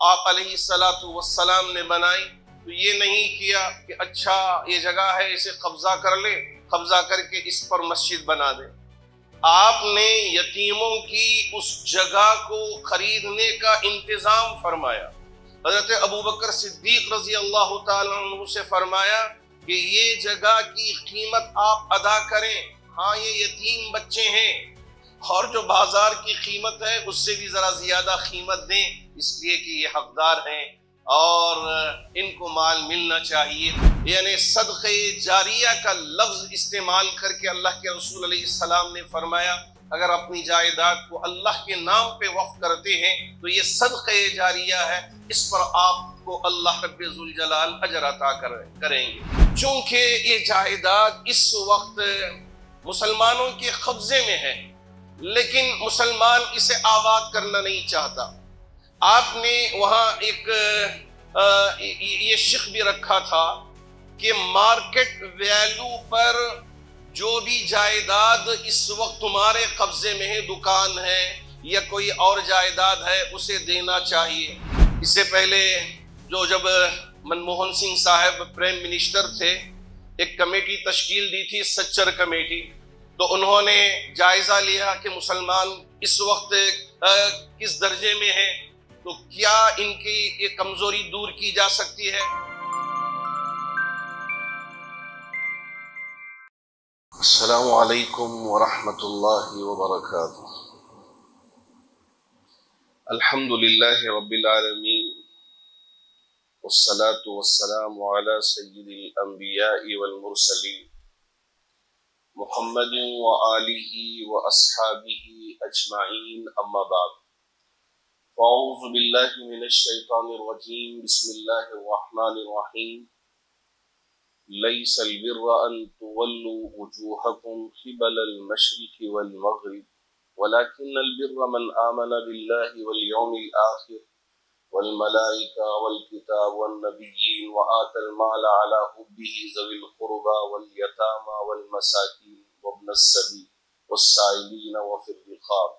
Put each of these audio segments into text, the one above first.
آپ علیہ السلام نے بنائی تو یہ نہیں کیا کہ اچھا یہ جگہ ہے اسے قبضہ کر لے، قبضہ کر کے اس پر مسجد بنا دے۔ آپ نے یتیموں کی اس جگہ کو خریدنے کا انتظام فرمایا۔ حضرت ابوبکر صدیق رضی اللہ تعالیٰ عنہ سے فرمایا کہ یہ جگہ کی قیمت آپ ادا کریں، ہاں یہ یتیم بچے ہیں، اور جو بازار کی قیمت ہے اس سے بھی ذرا زیادہ قیمت دیں، اس لیے کہ یہ حقدار ہیں اور ان کو مال ملنا چاہیے۔ یعنی صدقہ جاریہ کا لفظ استعمال کر کے اللہ کے رسول علیہ السلام نے فرمایا اگر اپنی جائیداد کو اللہ کے نام پہ وقف کرتے ہیں تو یہ صدقہ جاریہ ہے، اس پر آپ کو اللہ رب ذوالجلال اجر عطا کریں گے۔ چونکہ یہ جائیداد اس وقت مسلمانوں کے قبضے میں ہے لیکن مسلمان اسے آباد کرنا نہیں چاہتا، آپ نے وہاں ایک یہ شق بھی رکھا تھا کہ مارکیٹ ویلیو پر جو بھی جائیداد اس وقت تمہارے قبضے میں ہے، دکان ہے یا کوئی اور جائیداد ہے، اسے دینا چاہیے۔ اس سے پہلے جب منموہن سنگھ صاحب پرائم منسٹر تھے، ایک کمیٹی تشکیل دی تھی، سچر کمیٹی، تو انہوں نے جائزہ لیا کہ مسلمان اس وقت کس درجے میں ہیں، تو کیا ان کی یہ کمزوری دور کی جا سکتی ہے۔ السلام علیکم ورحمۃ اللہ وبرکاتہ۔ الحمد للہ رب العالمین والصلاة والسلام علی سید الانبیاء والمرسلین محمد وآلہ واصحابہ اجمعین، اما بعد، فاعوذ باللہ من الشیطان الرجیم، بسم اللہ الرحمن الرحیم۔ لیس البر ان تولوا وجوہکم قبل المشرق والمغرب ولکن البر من آمن باللہ والیوم الآخر والملائکہ والکتاب والنبیین وآتى المال على حبه ذوی القربى والیتامى والمساکین وابن السبیل والسائلین وفی الرقاب،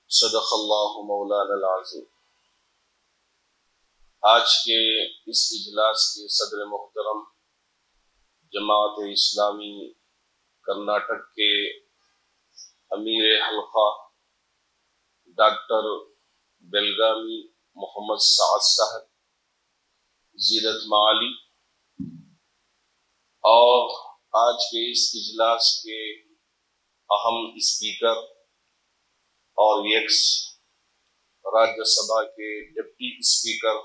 صدق اللہ مولانا العظیم۔ آج کے اس اجلاس کے صدر محترم جماعت اسلامی کرناٹک کے امیر حلقہ ڈاکٹر بیلگامی محمد سعد صاحب زیرت معالی، اور آج کے اس اجلاس کے اہم اسپیکر اور ایکس راجیہ سبھا کے ڈپٹی اسپیکر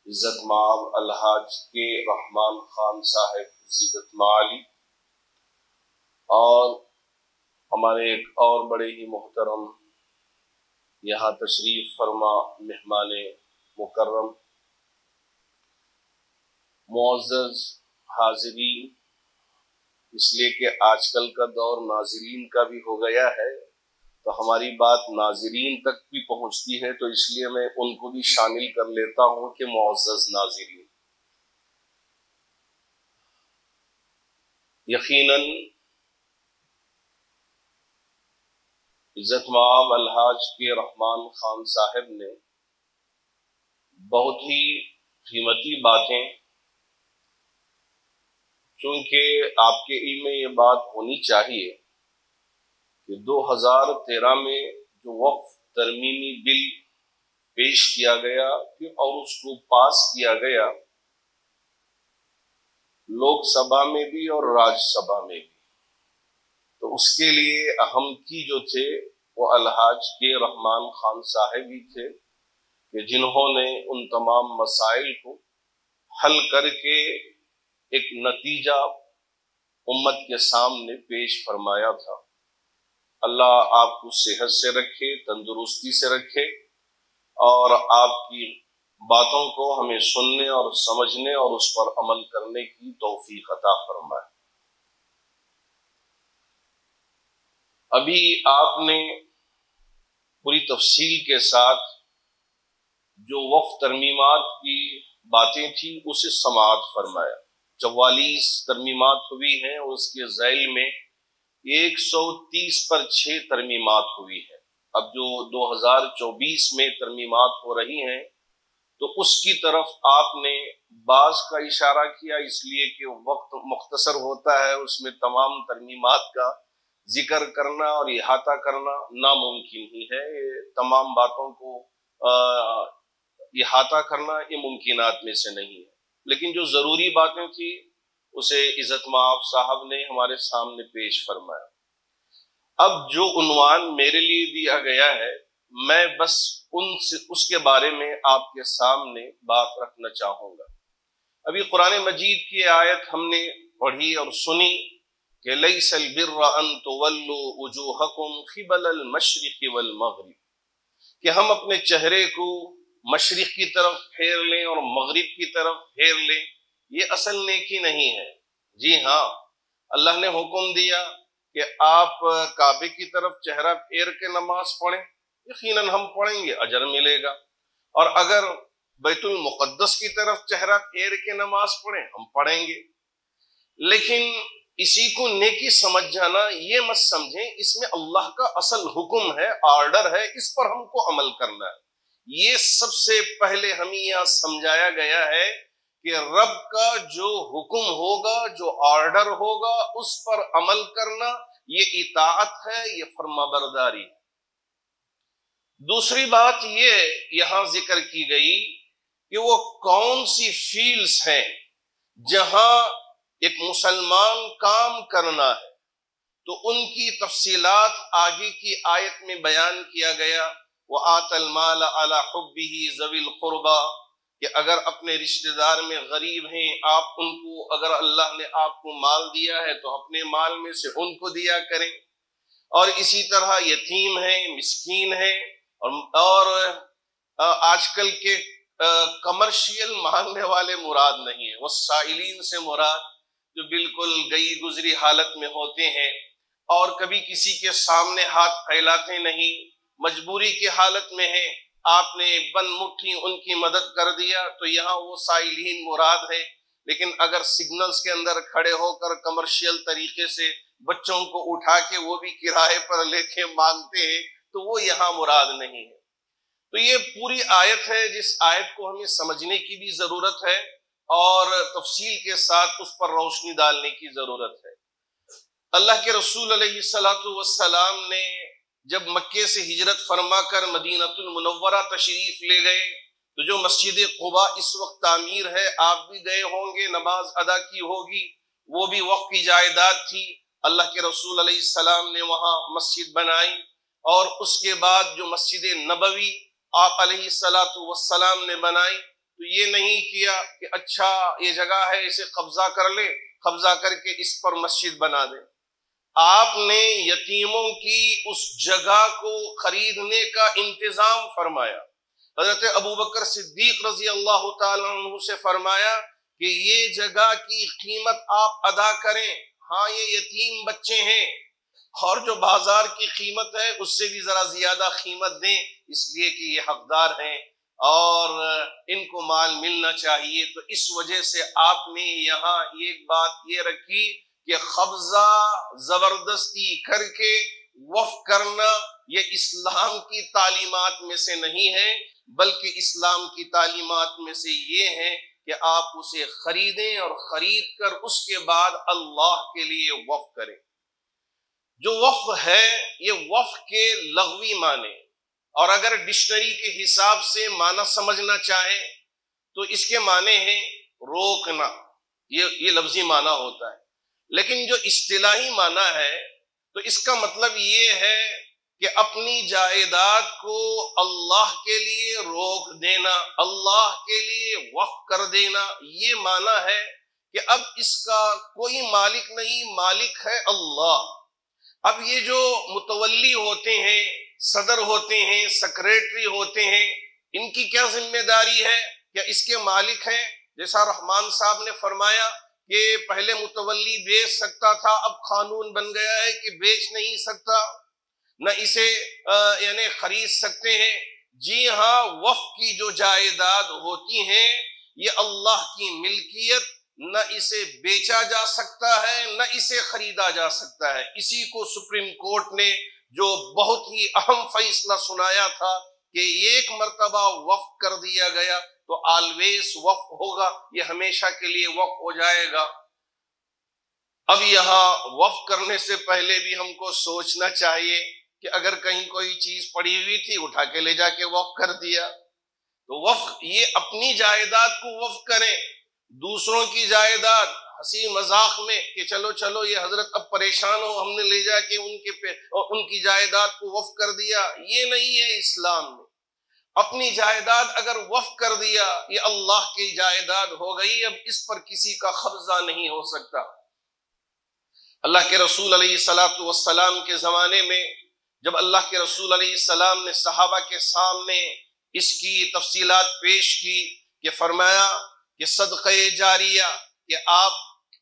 عزت مآب الحاج کے رحمان خان صاحب زیرت معالی، اور ہمارے ایک اور بڑے ہی محترم یہاں تشریف فرما مہمان مکرم، معزز حاضرین، اس لیے کہ آج کل کا دور ناظرین کا بھی ہو گیا ہے تو ہماری بات ناظرین تک بھی پہنچتی ہے، تو اس لیے میں ان کو بھی شامل کر لیتا ہوں کہ معزز ناظرین، یقیناً عزت مآب الحاج کے رحمان خان صاحب نے بہت ہی قیمتی باتیں، چونکہ آپ کے علم میں یہ بات ہونی چاہیے کہ 2013 میں جو وقف ترمیمی بل پیش کیا گیا اور اس کو پاس کیا گیا لوک سبھا میں بھی اور راج سبھا میں بھی، تو اس کے لیے اہم کی جو تھے وہ الحاج کے رحمان خان صاحب ہی تھے کہ جنہوں نے ان تمام مسائل کو حل کر کے ایک نتیجہ امت کے سامنے پیش فرمایا تھا۔ اللہ آپ کو صحت سے رکھے، تندرستی سے رکھے، اور آپ کی باتوں کو ہمیں سننے اور سمجھنے اور اس پر عمل کرنے کی توفیق عطا فرمائے۔ ابھی آپ نے پوری تفصیل کے ساتھ جو وقف ترمیمات کی باتیں تھیں اسے سماعت فرمایا۔ 44 ترمیمات ہوئی ہیں اور اس کے ذیل میں 130 پر 6 ترمیمات ہوئی ہیں۔ اب جو 2024 میں ترمیمات ہو رہی ہیں تو اس کی طرف آپ نے بعض کا اشارہ کیا، اس لیے کہ وقت مختصر ہوتا ہے، اس میں تمام ترمیمات کا ذکر کرنا اور احاطہ کرنا ناممکن ہی ہے۔ یہ تمام باتوں کو احاطہ کرنا یہ ممکنات میں سے نہیں ہے، لیکن جو ضروری باتیں تھیں اسے عزت مآب صاحب نے ہمارے سامنے پیش فرمایا۔ اب جو عنوان میرے لیے دیا گیا ہے میں بس اس کے بارے میں آپ کے سامنے بات رکھنا چاہوں گا۔ ابھی قرآن مجید کی آیت ہم نے پڑھی اور سنی کہ لیس البر ان تولوا وجوہکم قبل المشرق والمغرب، کہ ہم اپنے چہرے کو مشرق کی طرف پھیر لیں اور مغرب کی طرف پھیر لیں، یہ اصل نیکی نہیں ہے۔ جی ہاں، اللہ نے حکم دیا کہ آپ کعبے کی طرف چہرہ پھیر کے نماز پڑھیں، یقیناً ہم پڑھیں گے، اجر ملے گا، اور اگر بیت المقدس کی طرف چہرہ پھیر کے نماز پڑھیں ہم پڑھیں گے، لیکن اسی کو نیکی سمجھ جانا یہ مت سمجھیں اس میں اللہ کا اصل حکم ہے، آرڈر ہے، اس پر ہم کو عمل کرنا ہے۔ یہ سب سے پہلے ہمیں یہاں سمجھایا گیا ہے کہ رب کا جو حکم ہوگا، جو آرڈر ہوگا، اس پر عمل کرنا یہ اطاعت ہے، یہ فرما برداری ہے۔ دوسری بات یہ یہاں ذکر کی گئی کہ وہ کون سی فیلڈز ہیں جہاں ایک مسلمان کام کرنا ہے، تو ان کی تفصیلات آگے کی آیت میں بیان کیا گیا۔ وَآتَ الْمَالَ عَلَى حُبِّهِ ذَوِي الْقُرْبَى، کہ اگر اپنے رشتہ دار میں غریب ہیں آپ ان کو، اگر اللہ نے آپ کو مال دیا ہے تو اپنے مال میں سے ان کو دیا کریں، اور اسی طرح یتیم ہیں، مسکین ہیں، اور آج کل کے کمرشیل مانگنے والے مراد نہیں ہیں، وہ سائلین سے مراد جو بالکل گئی گزری حالت میں ہوتے ہیں اور کبھی کسی کے سامنے ہاتھ پھیلاتے نہیں، مجبوری کی حالت میں ہیں، آپ نے بند مٹھی ان کی مدد کر دیا تو یہاں وہ سائلین مراد ہے۔ لیکن اگر سگنلز کے اندر کھڑے ہو کر کمرشیل طریقے سے بچوں کو اٹھا کے وہ بھی کرائے پر لے کے مانگتے ہیں تو وہ یہاں مراد نہیں ہے۔ تو یہ پوری آیت ہے جس آیت کو ہمیں سمجھنے کی بھی ضرورت ہے اور تفصیل کے ساتھ اس پر روشنی ڈالنے کی ضرورت ہے۔ اللہ کے رسول علیہ السلام نے جب مکے سے ہجرت فرما کر مدینہ المنورہ تشریف لے گئے تو جو مسجد قباء اس وقت تعمیر ہے، آپ بھی گئے ہوں گے، نماز ادا کی ہوگی، وہ بھی وقف کی جائیداد تھی۔ اللہ کے رسول علیہ السلام نے وہاں مسجد بنائی، اور اس کے بعد جو مسجد نبوی آپ علیہ السلام نے بنائی تو یہ نہیں کیا کہ اچھا یہ جگہ ہے اسے قبضہ کر لیں، قبضہ کر کے اس پر مسجد بنا دیں۔ آپ نے یتیموں کی اس جگہ کو خریدنے کا انتظام فرمایا۔ حضرت ابوبکر صدیق رضی اللہ تعالیٰ عنہ سے فرمایا کہ یہ جگہ کی قیمت آپ ادا کریں، ہاں یہ یتیم بچے ہیں، اور جو بازار کی قیمت ہے اس سے بھی ذرا زیادہ قیمت دیں، اس لیے کہ یہ حقدار ہیں اور ان کو مال ملنا چاہیے۔ تو اس وجہ سے آپ نے یہاں ایک بات یہ رکھی کہ قبضہ زبردستی کر کے وقف کرنا یہ اسلام کی تعلیمات میں سے نہیں ہے، بلکہ اسلام کی تعلیمات میں سے یہ ہے کہ آپ اسے خریدیں اور خرید کر اس کے بعد اللہ کے لیے وقف کریں۔ جو وقف ہے یہ وقف کے لغوی معنی، اور اگر ڈکشنری کے حساب سے معنی سمجھنا چاہیں تو اس کے معنی ہیں روکنا، یہ لفظی معنی ہوتا ہے، لیکن جو اصطلاحی معنی ہے تو اس کا مطلب یہ ہے کہ اپنی جائیداد کو اللہ کے لیے روک دینا، اللہ کے لیے وقف کر دینا، یہ معنی ہے کہ اب اس کا کوئی مالک نہیں، مالک ہے اللہ۔ اب یہ جو متولی ہوتے ہیں، صدر ہوتے ہیں، سیکریٹری ہوتے ہیں، ان کی کیا ذمہ داری ہے؟ کیا اس کے مالک ہیں؟ جیسا رحمان صاحب نے فرمایا کہ پہلے متولی بیچ سکتا تھا، اب قانون بن گیا ہے کہ بیچ نہیں سکتا، نہ اسے یعنی خرید سکتے ہیں۔ جی ہاں، وقف کی جو جائیداد ہوتی ہیں یہ اللہ کی ملکیت، نہ اسے بیچا جا سکتا ہے نہ اسے خریدا جا سکتا ہے۔ اسی کو سپریم کورٹ نے جو بہت ہی اہم فیصلہ سنایا تھا کہ ایک مرتبہ وقف کر دیا گیا تو آلویز وقف ہوگا، یہ ہمیشہ کے لیے وقف ہو جائے گا۔ اب یہاں وقف کرنے سے پہلے بھی ہم کو سوچنا چاہیے کہ اگر کہیں کوئی چیز پڑی ہوئی تھی اٹھا کے لے جا کے وقف کر دیا، تو وقف یہ اپنی جائیداد کو وقف کریں، دوسروں کی جائیداد ہنسی مذاق میں کہ چلو چلو یہ حضرت اب پریشان ہو، ہم نے لے جا کے ان کی جائیداد کو وقف کر دیا، یہ نہیں ہے اسلام میں۔ اپنی جائیداد اگر وقف کر دیا یہ اللہ کی جائیداد ہو گئی، اب اس پر کسی کا قبضہ نہیں ہو سکتا۔ اللہ کے رسول علیہ الصلوۃ والسلام کے زمانے میں جب اللہ کے رسول علیہ السلام نے صحابہ کے سامنے اس کی تفصیلات پیش کی کہ فرمایا کہ صدقہ جاریہ کہ آپ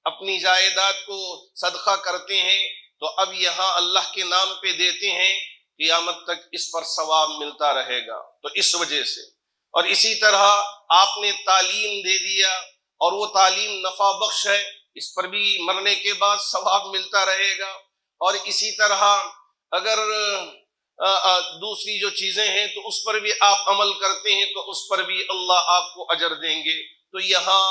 اپنی جائیداد کو صدقہ کرتے ہیں تو اب یہاں اللہ کے نام پہ دیتے ہیں، قیامت تک اس پر ثواب ملتا رہے گا۔ تو اس وجہ سے، اور اسی طرح آپ نے تعلیم دے دیا اور وہ تعلیم نفع بخش ہے، اس پر بھی مرنے کے بعد ثواب ملتا رہے گا۔ اور اسی طرح اگر دوسری جو چیزیں ہیں تو اس پر بھی آپ عمل کرتے ہیں تو اس پر بھی اللہ آپ کو اجر دیں گے۔ تو یہاں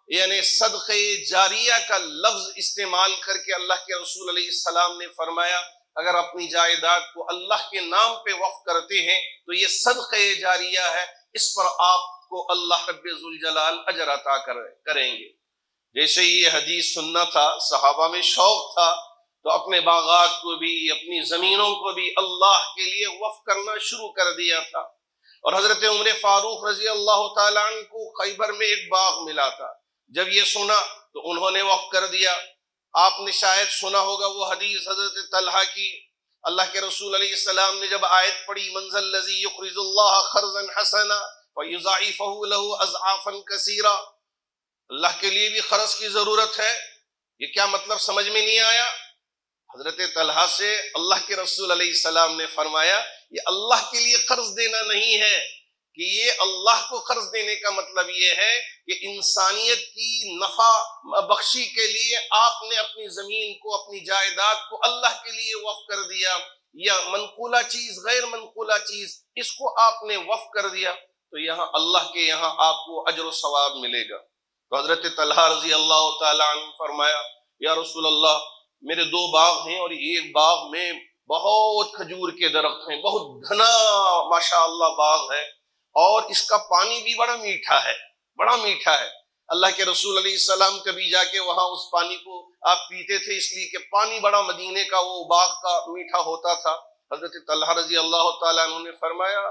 یعنی صدقہ جاریہ کا لفظ استعمال کر کے اللہ کے رسول علیہ السلام نے فرمایا اگر اپنی جائیداد کو اللہ کے نام پہ وقف کرتے ہیں تو یہ صدقہ جاریہ ہے، اس پر آپ کو اللہ رب ذوالجلال اجر عطا کریں گے۔ جیسے یہ حدیث سننا تھا، صحابہ میں شوق تھا تو اپنے باغات کو بھی اپنی زمینوں کو بھی اللہ کے لیے وقف کرنا شروع کر دیا تھا۔ اور حضرت عمر فاروق رضی اللہ تعالیٰ عنہ کو خیبر میں ایک باغ ملا تھا، جب یہ سنا تو انہوں نے وقف کر دیا۔ آپ نے شاید سنا ہوگا وہ حدیث حضرت طلحہ کی، اللہ کے رسول علیہ السلام نے جب آیت پڑھی من ذا الذی یقرض اللہ قرضا حسنا فیضاعفہ لہ اضعافا کثیرا، اللہ کے لیے بھی قرض کی ضرورت ہے، یہ کیا مطلب سمجھ میں نہیں آیا؟ حضرت طلحہ سے اللہ کے رسول علیہ السلام نے فرمایا یہ اللہ کے لیے قرض دینا نہیں ہے، کہ یہ اللہ کو قرض دینے کا مطلب یہ ہے کہ انسانیت کی نفع بخشی کے لیے آپ نے اپنی زمین کو اپنی جائیداد کو اللہ کے لیے وقف کر دیا، یا منقولہ چیز غیر منقولہ چیز اس کو آپ نے وقف کر دیا تو یہاں اللہ کے یہاں آپ کو اجر و ثواب ملے گا۔ تو حضرت طلحہ رضی اللہ تعالیٰ عنہ فرمایا یا رسول اللہ میرے 2 باغ ہیں اور ایک باغ میں بہت کھجور کے درخت ہیں، بہت گھنا ماشاءاللہ باغ ہے اور اس کا پانی بھی بڑا میٹھا ہے، بڑا میٹھا ہے۔ اللہ کے رسول علیہ السلام کبھی جا کے وہاں اس پانی کو آپ پیتے تھے اس لیے کہ پانی بڑا مدینے کا وہ باغ کا میٹھا ہوتا تھا۔ حضرت طلحہ رضی اللہ تعالیٰ عنہ نے فرمایا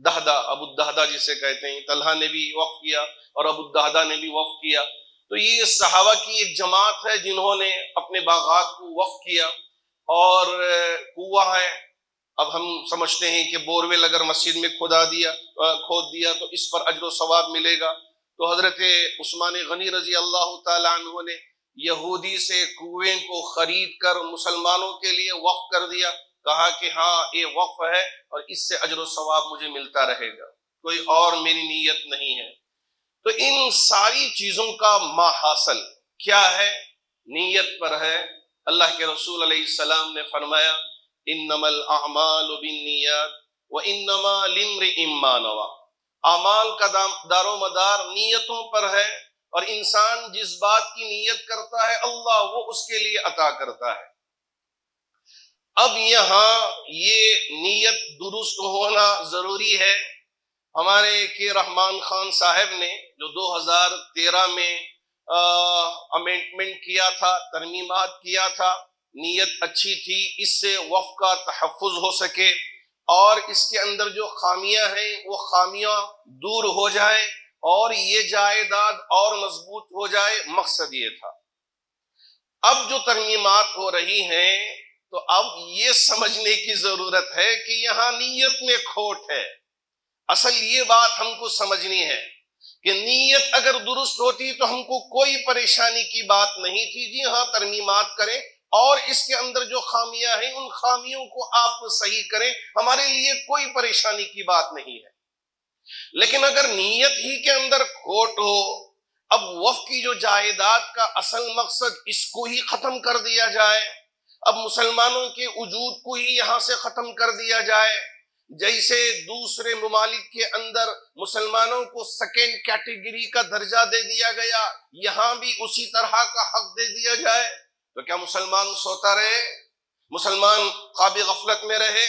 دہدہ، ابو الدہدہ جسے کہتے ہیں، طلحہ نے بھی وقف کیا اور ابو الدہدہ نے بھی وقف کیا۔ تو یہ صحابہ کی ایک جماعت ہے جنہوں نے اپنے باغات کو وقف کیا۔ اور کنواں ہے، اب ہم سمجھتے ہیں کہ بورویل اگر مسجد میں کھود دیا تو اس پر اجر و ثواب ملے گا۔ تو حضرت عثمان غنی رضی اللہ تعالیٰ عنہ نے یہودی سے کنویں کو خرید کر مسلمانوں کے لیے وقف کر دیا، کہا کہ ہاں یہ وقف ہے اور اس سے اجر و ثواب مجھے ملتا رہے گا، کوئی اور میری نیت نہیں ہے۔ تو ان ساری چیزوں کا ماحصل کیا ہے؟ نیت پر ہے۔ اللہ کے رسول علیہ السلام نے فرمایا انما الاعمال بالنیات وانما لامرئ ما نوى، اعمال کا دار و مدار نیتوں پر ہے، اور انسان جس بات کی نیت کرتا ہے اللہ وہ اس کے لیے عطا کرتا ہے۔ اب یہاں یہ نیت درست ہونا ضروری ہے۔ ہمارے کے رحمان خان صاحب نے جو 2013 میں امینڈمنٹ کیا تھا، ترمیمات کیا تھا، نیت اچھی تھی اس سے وقف کا تحفظ ہو سکے اور اس کے اندر جو خامیاں ہیں وہ خامیاں دور ہو جائیں اور یہ جائیداد اور مضبوط ہو جائے، مقصد یہ تھا۔ اب جو ترمیمات ہو رہی ہیں تو اب یہ سمجھنے کی ضرورت ہے کہ یہاں نیت میں کھوٹ ہے۔ اصل یہ بات ہم کو سمجھنی ہے کہ نیت اگر درست ہوتی تو ہم کو کوئی پریشانی کی بات نہیں تھی۔ جی ہاں ترمیمات کریں اور اس کے اندر جو خامیاں ہیں ان خامیوں کو آپ صحیح کریں، ہمارے لیے کوئی پریشانی کی بات نہیں ہے۔ لیکن اگر نیت ہی کے اندر کھوٹ ہو، اب وقف کی جو جائیداد کا اصل مقصد اس کو ہی ختم کر دیا جائے، اب مسلمانوں کے وجود کو ہی یہاں سے ختم کر دیا جائے، جیسے دوسرے ممالک کے اندر مسلمانوں کو سیکنڈ کیٹیگری کا درجہ دے دیا گیا، یہاں بھی اسی طرح کا حق دے دیا جائے، تو کیا مسلمان سوتا رہے؟ مسلمان خواب غفلت میں رہے؟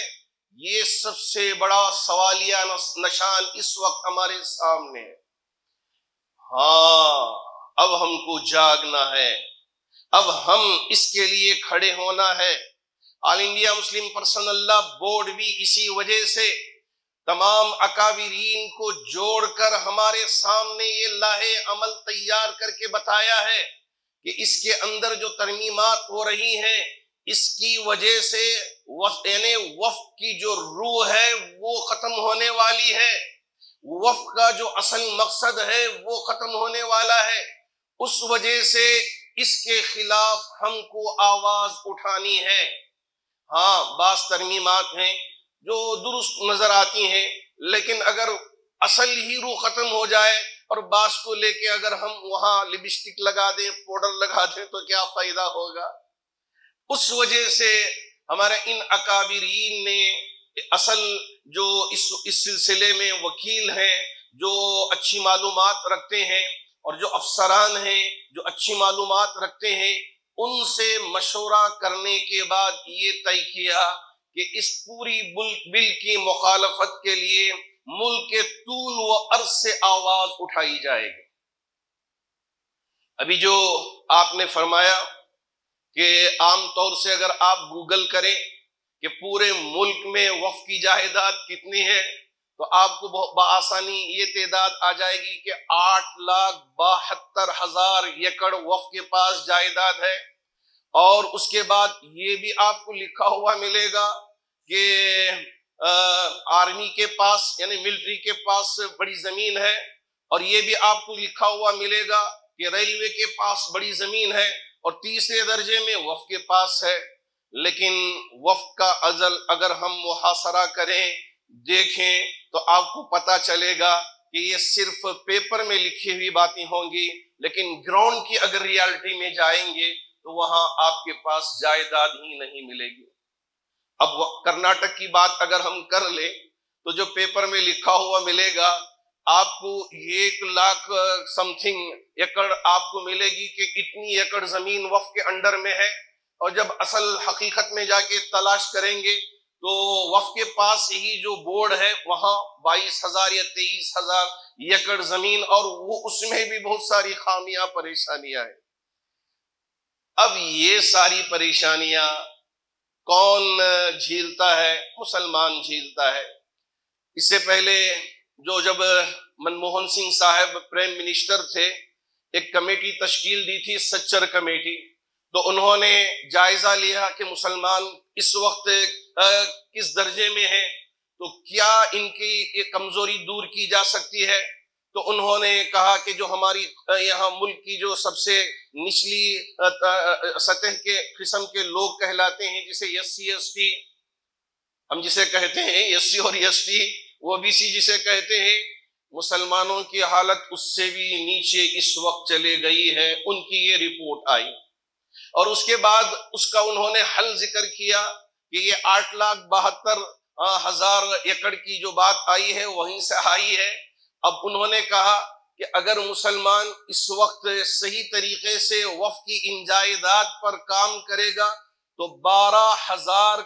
یہ سب سے بڑا سوالیہ نشان اس وقت ہمارے سامنے ہے۔ ہاں، اب ہم کو جاگنا ہے، اب ہم اس کے لیے کھڑے ہونا ہے۔ آل انڈیا مسلم پرسنل لا بورڈ بھی اسی وجہ سے تمام اکابرین کو جوڑ کر ہمارے سامنے یہ لاہے عمل تیار کر کے بتایا ہے کہ اس کے اندر جو ترمیمات ہو رہی ہیں، اس کی وجہ سے یعنی وفق کی جو روح ہے وہ ختم ہونے والی ہے، وفق کا جو اصل مقصد ہے وہ ختم ہونے والا ہے۔ اس وجہ سے اس کے خلاف ہم کو آواز اٹھانی ہے۔ ہاں، بعض ترمیمات ہیں جو درست نظر آتی ہیں، لیکن اگر اصل ہی روح ختم ہو جائے اور بعض کو لے کے اگر ہم وہاں لپسٹک لگا دیں، پاؤڈر لگا دیں، تو کیا فائدہ ہوگا؟ اس وجہ سے ہمارے ان اکابرین نے اصل جو اس سلسلے میں وکیل ہیں، جو اچھی معلومات رکھتے ہیں، اور جو افسران ہیں جو اچھی معلومات رکھتے ہیں، ان سے مشورہ کرنے کے بعد یہ طے کیا کہ اس پوری بل کی مخالفت کے لیے ملک کے طول و عرض سے آواز اٹھائی جائے گی۔ ابھی جو آپ نے فرمایا کہ عام طور سے اگر آپ گوگل کریں کہ پورے ملک میں وقف کی جائیداد کتنی ہے، تو آپ کو بآسانی یہ تعداد آ جائے گی کہ 8,72,000 ایکڑ وقف کے پاس جائیداد ہے۔ اور اس کے بعد یہ بھی آپ کو لکھا ہوا ملے گا کہ آرمی کے پاس یعنی ملٹری کے پاس بڑی زمین ہے، اور یہ بھی آپ کو لکھا ہوا ملے گا کہ ریلوے کے پاس بڑی زمین ہے، اور تیسرے درجے میں وقف کے پاس ہے۔ لیکن وقف کا ازل اگر ہم محاصرہ کریں، دیکھیں، تو آپ کو پتا چلے گا کہ یہ صرف پیپر میں لکھی ہوئی باتیں ہوں گی، لیکن گراؤنڈ کی اگر ریالٹی میں جائیں گے تو وہاں آپ کے پاس جائیداد ہی نہیں ملے گی۔ اب کرناٹک کی بات اگر ہم کر لیں تو جو پیپر میں لکھا ہوا ملے گا آپ کو 1,00,000 سم تھنگ ایکڑ آپ کو ملے گی کہ اتنی ایکڑ زمین وقف کے انڈر میں ہے، اور جب اصل حقیقت میں جا کے تلاش کریں گے تو وقف کے پاس ہی جو بورڈ ہے وہاں 22,000 یا 23,000 ایکڑ زمین، اور وہ اس میں بھی بہت ساری خامیاں پریشانیاں ہیں۔ اب یہ ساری پریشانیاں کون جھیلتا ہے؟ مسلمان جھیلتا ہے۔ اس سے پہلے جب منموہن سنگھ صاحب پرائم منسٹر تھے، ایک کمیٹی تشکیل دی تھی، سچر کمیٹی، تو انہوں نے جائزہ لیا کہ مسلمان اس وقت کس درجے میں ہیں، تو کیا ان کی کمزوری دور کی جا سکتی ہے۔ تو انہوں نے کہا کہ جو ہماری یہاں ملک کی جو سب سے نچلی سطح کے قسم کے لوگ کہلاتے ہیں، جسے ایس سی ایس ٹی ہم جسے کہتے ہیں، ایس سی اور ایس ٹی، وہ بی سی جسے کہتے ہیں، مسلمانوں کی حالت اس سے بھی نیچے اس وقت چلے گئی ہے۔ ان کی یہ رپورٹ آئی، اور اس کے بعد اس کا انہوں نے حل ذکر کیا کہ یہ 8,72,000 ایکڑ کی جو بات آئی ہے وہیں سے آئی ہے۔ اب انہوں نے کہا کہ اگر مسلمان اس وقت صحیح طریقے سے وقف کی ان جائیداد پر کام کرے گا تو 12,000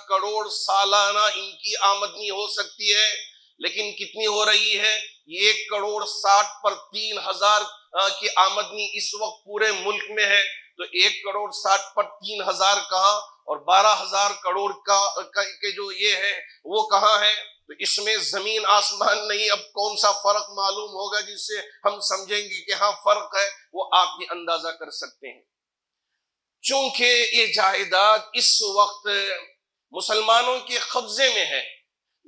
کروڑ سالانہ ان کی آمدنی ہو سکتی ہے۔ لیکن کتنی ہو رہی ہے؟ 1,60 پر 3,000 کی آمدنی اس وقت پورے ملک میں ہے، تو 1,60 پر 3,000 کہاں، اور 12,000 کروڑ کے جو یہ ہے وہ کہاں ہے؟ تو اس میں زمین آسمان نہیں۔ اب کون سا فرق معلوم ہوگا جس سے ہم سمجھیں گے کہ ہاں فرق ہے، وہ آپ ہی اندازہ کر سکتے ہیں۔ چونکہ یہ جائیداد اس وقت مسلمانوں کے قبضے میں ہے،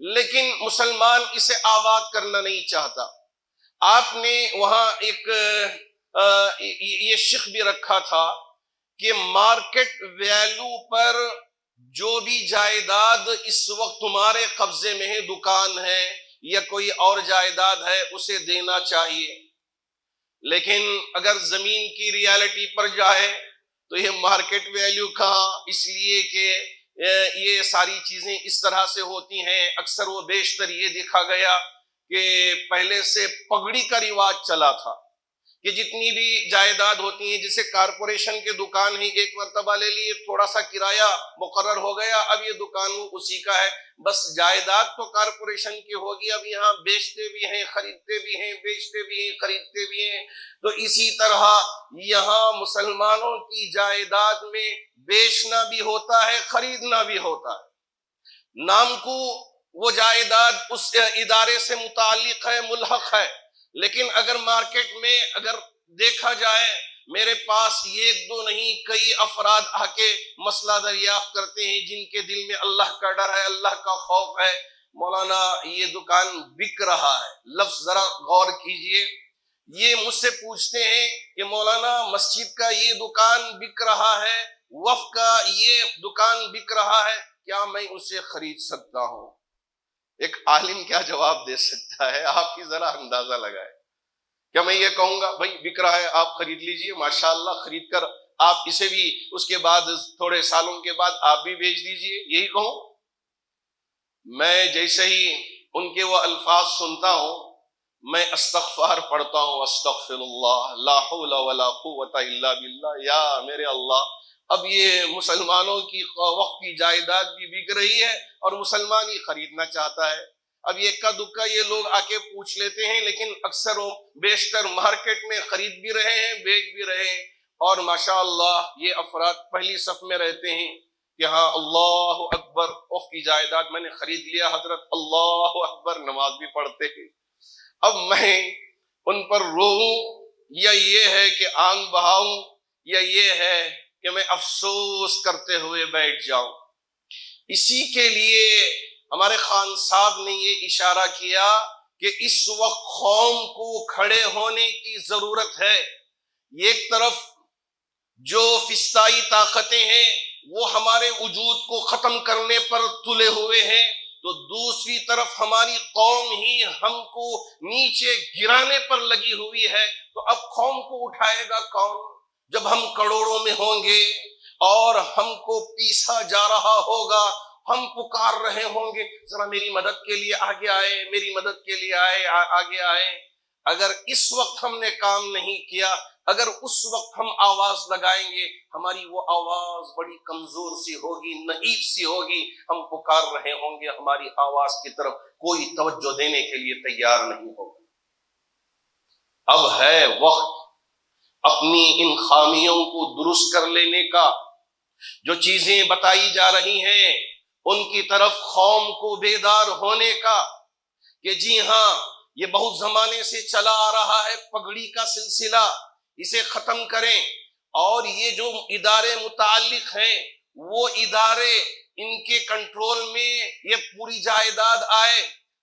لیکن مسلمان اسے آباد کرنا نہیں چاہتا۔ آپ نے وہاں ایک یہ شق بھی رکھا تھا کہ مارکیٹ ویلیو پر جو بھی جائیداد اس وقت تمہارے قبضے میں ہے، دکان ہے یا کوئی اور جائیداد ہے، اسے دینا چاہیے۔ لیکن اگر زمین کی ریالٹی پر جائے تو یہ مارکیٹ ویلیو کہاں، اس لیے کہ یہ ساری چیزیں اس طرح سے ہوتی ہیں۔ اکثر و بیشتر یہ دیکھا گیا کہ پہلے سے پگڑی کا رواج چلا تھا کہ جتنی بھی جائیداد ہوتی ہیں، جیسے کارپوریشن کے دکان ہی ایک مرتبہ لے لیے، تھوڑا سا کرایہ مقرر ہو گیا، اب یہ دکان اسی کا ہے، بس جائیداد تو کارپوریشن کی ہوگی، اب یہاں بیچتے بھی ہیں، خریدتے بھی ہیں، بیچتے بھی ہیں، خریدتے بھی ہیں۔ تو اسی طرح یہاں مسلمانوں کی جائیداد میں بیچنا بھی ہوتا ہے، خریدنا بھی ہوتا ہے۔ نام کو وہ جائیداد اس ادارے سے متعلق ہے، ملحق ہے، لیکن اگر مارکیٹ میں اگر دیکھا جائے، میرے پاس ایک دو نہیں کئی افراد آ کے مسئلہ دریافت کرتے ہیں جن کے دل میں اللہ کا ڈر ہے، اللہ کا خوف ہے، مولانا یہ دکان بک رہا ہے۔ لفظ ذرا غور کیجئے، یہ مجھ سے پوچھتے ہیں کہ مولانا مسجد کا یہ دکان بک رہا ہے، وقف کا یہ دکان بک رہا ہے، کیا میں اسے خرید سکتا ہوں؟ ایک عالم کیا جواب دے سکتا ہے؟ آپ کی ذرا اندازہ لگائے۔ کیا میں یہ کہوں گا بھائی بک رہا ہے آپ خرید لیجئے، ماشاءاللہ خرید کر آپ اسے بھی اس کے بعد تھوڑے سالوں کے بعد آپ بھی بیچ دیجئے، یہی کہوں؟ میں جیسے ہی ان کے وہ الفاظ سنتا ہوں، میں استغفار پڑھتا ہوں، استغفر اللہ، لا حول ولا قوت الا باللہ، یا میرے اللہ، اب یہ مسلمانوں کی وقف کی جائیداد بھی بک رہی ہے اور مسلمان ہی خریدنا چاہتا ہے۔ اب یہ اکا دکا یہ لوگ آ کے پوچھ لیتے ہیں، لیکن اکثر و بیشتر مارکیٹ میں خرید بھی رہے ہیں، بیچ بھی رہے ہیں، اور ماشاءاللہ یہ افراد پہلی صف میں رہتے ہیں کہ ہاں اللہ اکبر، وقف کی جائیداد میں نے خرید لیا حضرت، اللہ اکبر، نماز بھی پڑھتے ہیں۔ اب میں ان پر روؤں یا یہ ہے کہ آنکھ بہاؤں، یا یہ ہے کہ میں افسوس کرتے ہوئے بیٹھ جاؤں؟ اسی کے لیے ہمارے خان صاحب نے یہ اشارہ کیا کہ اس وقت قوم کو کھڑے ہونے کی ضرورت ہے۔ ایک طرف جو فسطائی طاقتیں ہیں وہ ہمارے وجود کو ختم کرنے پر تلے ہوئے ہیں، تو دوسری طرف ہماری قوم ہی ہم کو نیچے گرانے پر لگی ہوئی ہے۔ تو اب قوم کو اٹھائے گا کون؟ جب ہم کروڑوں میں ہوں گے اور ہم کو پیسا جا رہا ہوگا، ہم پکار رہے ہوں گے ذرا میری مدد کے لیے آگے آئے، میری مدد کے لیے آگے آئے۔ اگر اس وقت ہم نے کام نہیں کیا، اگر اس وقت ہم آواز لگائیں گے، ہماری وہ آواز بڑی کمزور سی ہوگی، نحیف سی ہوگی، ہم پکار رہے ہوں گے، ہماری آواز کی طرف کوئی توجہ دینے کے لیے تیار نہیں ہوگا۔ اب ہے وقت اپنی ان خامیوں کو درست کر لینے کا۔ جو چیزیں بتائی جا رہی ہیں ان کی طرف قوم کو بیدار ہونے کا، کہ جی ہاں یہ بہت زمانے سے چلا آ رہا ہے پگڑی کا سلسلہ، اسے ختم کریں، اور یہ جو ادارے متعلق ہیں وہ ادارے ان کے کنٹرول میں یہ پوری جائیداد آئے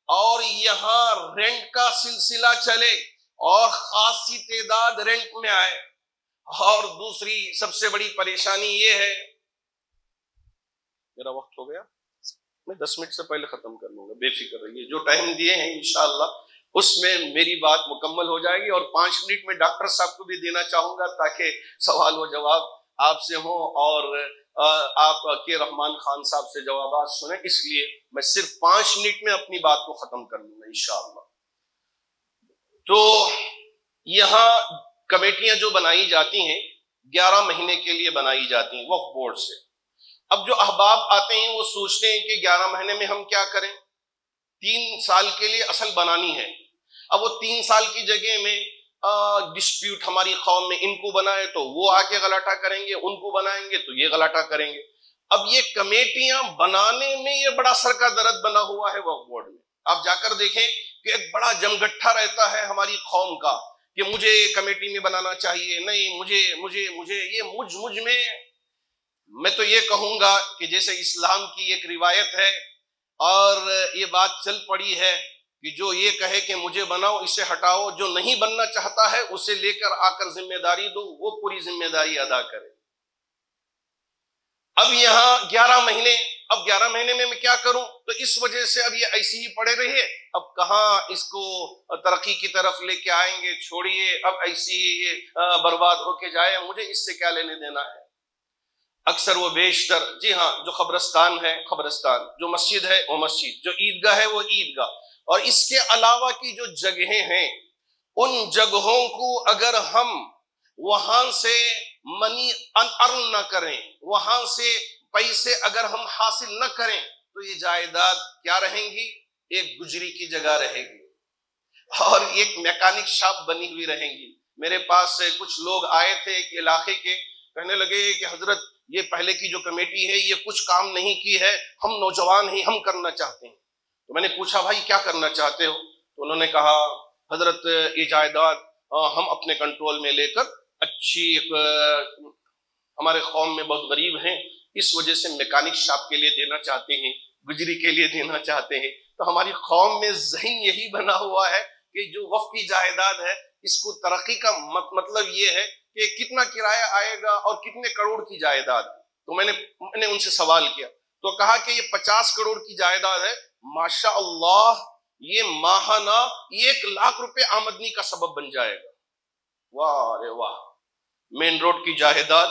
اور یہاں رینٹ کا سلسلہ چلے اور خاصی تعداد رینٹ میں آئے۔ اور دوسری سب سے بڑی پریشانی یہ ہے، میرا وقت ہو گیا، میں 10 منٹ سے پہلے ختم کر لوں گا، بے فکر رہیے، جو ٹائم دیے ہیں انشاءاللہ اس میں میری بات مکمل ہو جائے گی، اور 5 منٹ میں ڈاکٹر صاحب کو بھی دینا چاہوں گا تاکہ سوال و جواب آپ سے ہوں اور آپ کے رحمان خان صاحب سے جوابات سنیں، اس لیے میں صرف 5 منٹ میں اپنی بات کو ختم کر لوں گا انشاءاللہ۔ تو یہاں کمیٹیاں جو بنائی جاتی ہیں 11 مہینے کے لیے بنائی جاتی ہیں وقف بورڈ سے۔ اب جو احباب آتے ہیں وہ سوچتے ہیں کہ 11 مہینے میں ہم کیا کریں، 3 سال کے لیے اصل بنانی ہے۔ اب وہ 3 سال کی جگہ میں ڈسپیوٹ ہماری قوم میں، ان کو بنائے تو وہ آ کے غلاٹہ کریں گے، ان کو بنائیں گے تو یہ غلاٹہ کریں گے۔ اب یہ کمیٹیاں بنانے میں یہ بڑا سر کا درد بنا ہوا ہے وقف بورڈ میں۔ آپ جا کر دیکھیں کہ ایک بڑا جمگٹھا رہتا ہے ہماری قوم کا کہ مجھے کمیٹی میں بنانا چاہیے، نہیں مجھے یہ مجھ میں تو یہ کہوں گا کہ جیسے اسلام کی ایک روایت ہے اور یہ بات چل پڑی ہے کہ جو یہ کہے کہ مجھے بناؤ اسے ہٹاؤ، جو نہیں بننا چاہتا ہے اسے لے کر آ کر ذمہ داری دو، وہ پوری ذمہ داری ادا کرے۔ اب یہاں 11 مہینے، اب 11 مہینے میں میں کیا کروں؟ تو اس وجہ سے اب یہ ایسی ہی پڑے رہے، اب کہاں اس کو ترقی کی طرف لے کے آئیں گے، چھوڑیے اب ایسی ہی برباد ہو کے جائے، مجھے اس سے کیا لینے دینا ہے۔ اکثر وہ بیشتر، جی ہاں، جو قبرستان ہے قبرستان، جو مسجد ہے وہ مسجد، جو عیدگاہ ہے وہ عیدگاہ، اور اس کے علاوہ کی جو جگہیں ہیں ان جگہوں کو اگر ہم وہاں سے منی ارن نہ کریں، وہاں سے پیسے اگر ہم حاصل نہ کریں تو یہ جائیداد کیا رہیں گی؟ ایک گجری کی جگہ رہے گی اور ایک میکینک شاپ بنی ہوئی رہیں گی۔ میرے پاس کچھ لوگ آئے تھے ایک علاقے کے، کہنے لگے کہ حضرت یہ پہلے کی جو کمیٹی ہے یہ کچھ کام نہیں کی ہے، ہم نوجوان ہیں، ہم کرنا چاہتے ہیں۔ تو میں نے پوچھا بھائی کیا کرنا چاہتے ہو؟ تو انہوں نے کہا حضرت یہ جائیداد ہم اپنے کنٹرول میں لے کر اچھی ہمارے قوم میں بہت غریب ہیں اس وجہ سے میکینک شاپ کے لیے دینا چاہتے ہیں، گجری کے لیے دینا چاہتے ہیں۔ تو ہماری قوم میں ذہن یہی بنا ہوا ہے کہ جو وقف کی جائیداد ہے اس کو ترقی کا مطلب یہ ہے کہ کتنا کرایہ آئے گا اور کتنے کروڑ کی جائیداد۔ تو میں نے ان سے سوال کیا تو کہا کہ یہ 50 کروڑ کی جائیداد ہے، ماشاء اللہ یہ ماہانہ 1 لاکھ روپے آمدنی کا سبب بن جائے گا۔ واہ رے واہ، مین روڈ کی جائیداد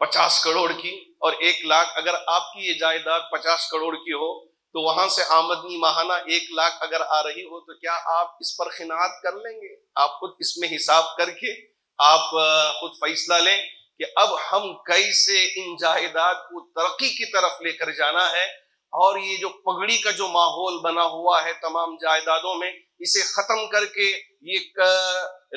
50 کروڑ کی اور 1 لاکھ، اگر آپ کی یہ جائیداد 50 کروڑ کی ہو تو وہاں سے آمدنی ماہانہ 1 لاکھ اگر آ رہی ہو تو کیا آپ اس پر قناعت کر لیں گے؟ آپ خود اس میں حساب کر کے آپ خود فیصلہ لیں کہ اب ہم کیسے ان جائیداد کو ترقی کی طرف لے کر جانا ہے، اور یہ جو پگڑی کا جو ماحول بنا ہوا ہے تمام جائیدادوں میں اسے ختم کر کے یہ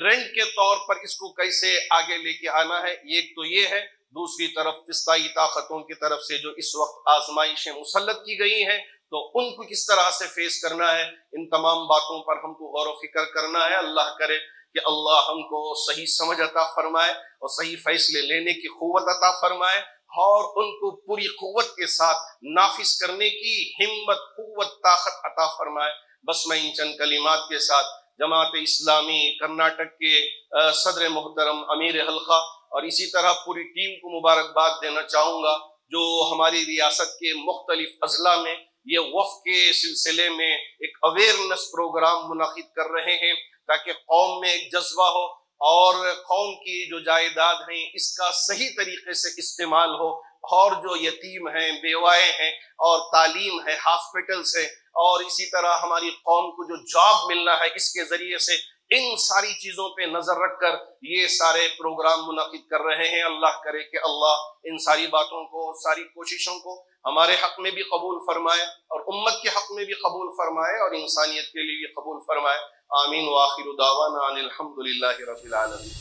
رینٹ کے طور پر اس کو کیسے آگے لے کے آنا ہے۔ ایک تو یہ ہے، دوسری طرف فسطائی طاقتوں کی طرف سے جو اس وقت آزمائشیں مسلط کی گئی ہیں تو ان کو کس طرح سے فیس کرنا ہے، ان تمام باتوں پر ہم کو غور و فکر کرنا ہے۔ اللہ کرے کہ اللہ ہم کو صحیح سمجھ عطا فرمائے اور صحیح فیصلے لینے کی قوت عطا فرمائے اور ان کو پوری قوت کے ساتھ نافذ کرنے کی ہمت، قوت، طاقت عطا فرمائے۔ بس میں ان چند کلمات کے ساتھ جماعت اسلامی کرناٹک کے صدر محترم امیر حلقہ اور اسی طرح پوری ٹیم کو مبارکباد دینا چاہوں گا جو ہماری ریاست کے مختلف اضلاع میں یہ وقف کے سلسلے میں ایک اویئرنس پروگرام منعقد کر رہے ہیں تاکہ قوم میں ایک جذبہ ہو اور قوم کی جو جائیداد ہیں اس کا صحیح طریقے سے استعمال ہو، اور جو یتیم ہیں، بیوائیں ہیں اور تعلیم ہے، ہاسپٹلز ہے، اور اسی طرح ہماری قوم کو جو جاب ملنا ہے اس کے ذریعے سے، ان ساری چیزوں پہ نظر رکھ کر یہ سارے پروگرام منعقد کر رہے ہیں۔ اللہ کرے کہ اللہ ان ساری باتوں کو، ساری کوششوں کو ہمارے حق میں بھی قبول فرمائے اور امت کے حق میں بھی قبول فرمائے اور انسانیت کے لیے بھی قبول فرمائے۔ آمین وآخر دعوانا ان الحمد للہ رب العالمین۔